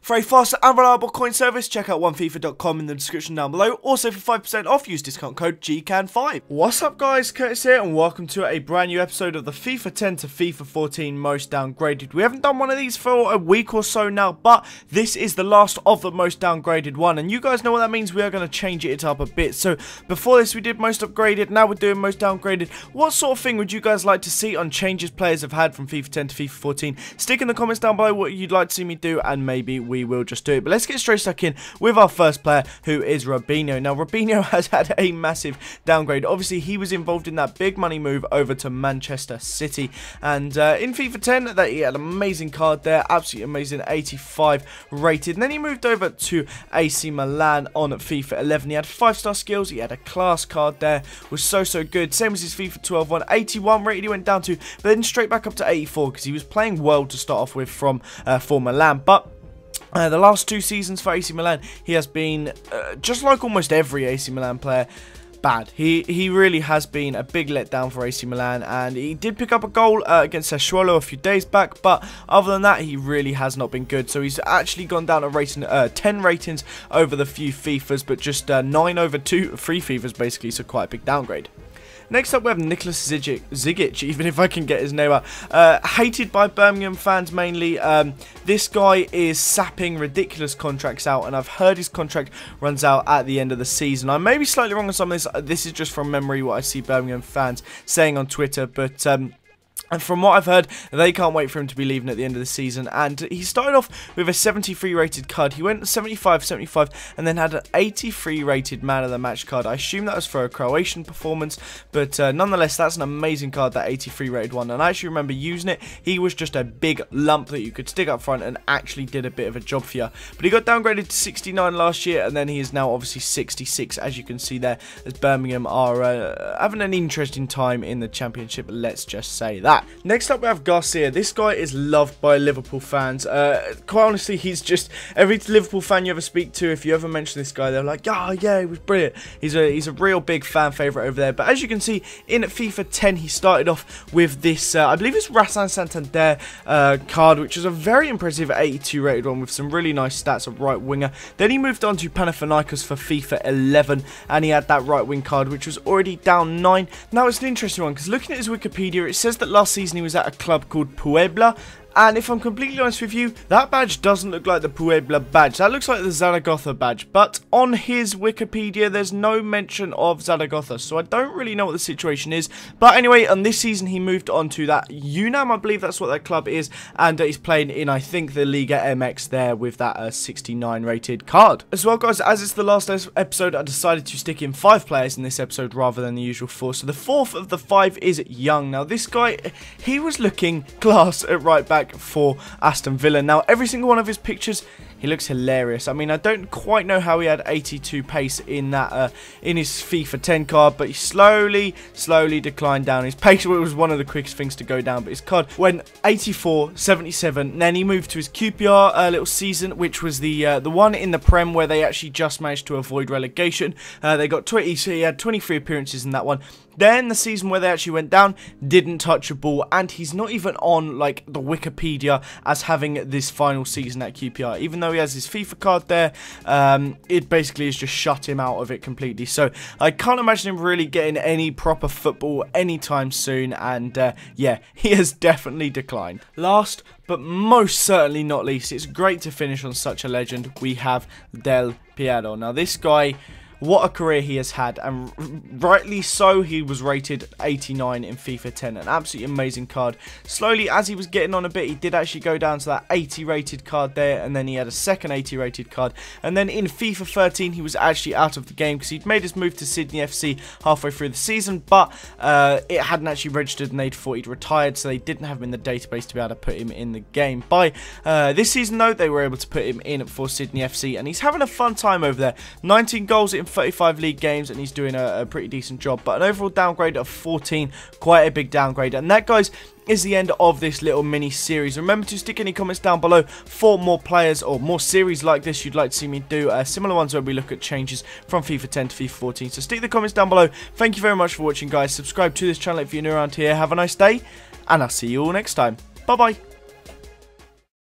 For a fast and reliable coin service, check out onefifa.com in the description down below. Also for 5% off, use discount code GCAN5. What's up guys, Curtis here and welcome to a brand new episode of the FIFA 10 to FIFA 14 most downgraded. We haven't done one of these for a week or so now, but this is the last of the most downgraded one. And you guys know what that means, we are going to change it up a bit. So before this we did most upgraded, now we're doing most downgraded. What sort of thing would you guys like to see on changes players have had from FIFA 10 to FIFA 14? Stick in the comments down below what you'd like to see me do and maybe we will just do it. But let's get straight stuck in with our first player, who is Robinho. Now Robinho has had a massive downgrade. Obviously he was involved in that big money move over to Manchester City, and in FIFA 10 that he had an amazing card there, absolutely amazing, 85 rated. And then he moved over to AC Milan on FIFA 11. He had 5-star skills, he had a class card there, was so good, same as his FIFA 12 one. 81 rated he went down to, but then straight back up to 84 because he was playing well to start off with for Milan. But the last 2 seasons for AC Milan, he has been, just like almost every AC Milan player, bad. He really has been a big letdown for AC Milan, and he did pick up a goal against Sassuolo a few days back, but other than that, he really has not been good. So he's actually gone down a rating, 10 ratings over the few FIFAs, but just 9 over 3 FIFAs basically, so quite a big downgrade. Next up we have Nicholas Zigic, even if I can get his name out. Hated by Birmingham fans mainly. This guy is sapping ridiculous contracts out, and I've heard his contract runs out at the end of the season. I may be slightly wrong on some of this. This is just from memory what I see Birmingham fans saying on Twitter, but and from what I've heard, they can't wait for him to be leaving at the end of the season. And he started off with a 73 rated card. He went 75, 75, and then had an 83 rated man of the match card. I assume that was for a Croatian performance, but nonetheless, that's an amazing card, that 83 rated one. And I actually remember using it. He was just a big lump that you could stick up front and actually did a bit of a job for you. But he got downgraded to 69 last year, and then he is now obviously 66, as you can see there, as Birmingham are having an interesting time in the Championship, let's just say that. Next up we have Garcia. This guy is loved by Liverpool fans. Quite honestly, he's just, every Liverpool fan you ever speak to, if you ever mention this guy, they're like, oh yeah, he was brilliant. He's a real big fan favourite over there. But as you can see, in FIFA 10 he started off with this, I believe it's Racing Santander card, which is a very impressive 82 rated one with some really nice stats of right winger. Then he moved on to Panathinaikos for FIFA 11, and he had that right wing card, which was already down 9. Now it's an interesting one, because looking at his Wikipedia, it says that last season he was at a club called Puebla, and if I'm completely honest with you, that badge doesn't look like the Puebla badge. That looks like the Zaragoza badge, but on his Wikipedia there's no mention of Zaragoza, so I don't really know what the situation is. But anyway, on this season he moved on to that UNAM, I believe that's what that club is, and he's playing in, I think, the Liga MX there with that 69 rated card. As well guys, as it's the last episode, I decided to stick in 5 players in this episode rather than the usual 4. So the 4th of the 5 is Young. Now this guy, he was looking class at right back for Aston Villa. Now every single one of his pictures, he looks hilarious. I mean, I don't quite know how he had 82 pace in that in his FIFA 10 card, but he slowly declined down. His pace was one of the quickest things to go down, but his card went 84, 77. Then he moved to his QPR little season, which was the one in the Prem where they actually just managed to avoid relegation. They got 20, so he had 23 appearances in that one. Then the season where they actually went down, didn't touch a ball, and he's not even on like the Wikipedia as having this final season at QPR. Even though he has his FIFA card there, it basically has just shut him out of it completely. So I can't imagine him really getting any proper football anytime soon, and yeah, he has definitely declined. Last but most certainly not least, it's great to finish on such a legend. We have Del Piero. Now this guy, what a career he has had, and rightly so. He was rated 89 in FIFA 10, an absolutely amazing card. Slowly, as he was getting on a bit, he did actually go down to that 80 rated card there, and then he had a second 80 rated card, and then in FIFA 13 he was actually out of the game because he'd made his move to Sydney FC halfway through the season, but it hadn't actually registered and they thought he'd retired, so they didn't have him in the database to be able to put him in the game. By this season though, they were able to put him in for Sydney FC, and he's having a fun time over there. 19 goals in 35 league games, and he's doing a pretty decent job, but an overall downgrade of 14, quite a big downgrade. And that, guys, is the end of this little mini series. Remember to stick any comments down below for more players or more series like this you'd like to see me do, similar ones where we look at changes from FIFA 10 to FIFA 14. So stick the comments down below. Thank you very much for watching, guys. Subscribe to this channel if you're new around here. Have a nice day, and I'll see you all next time. Bye bye.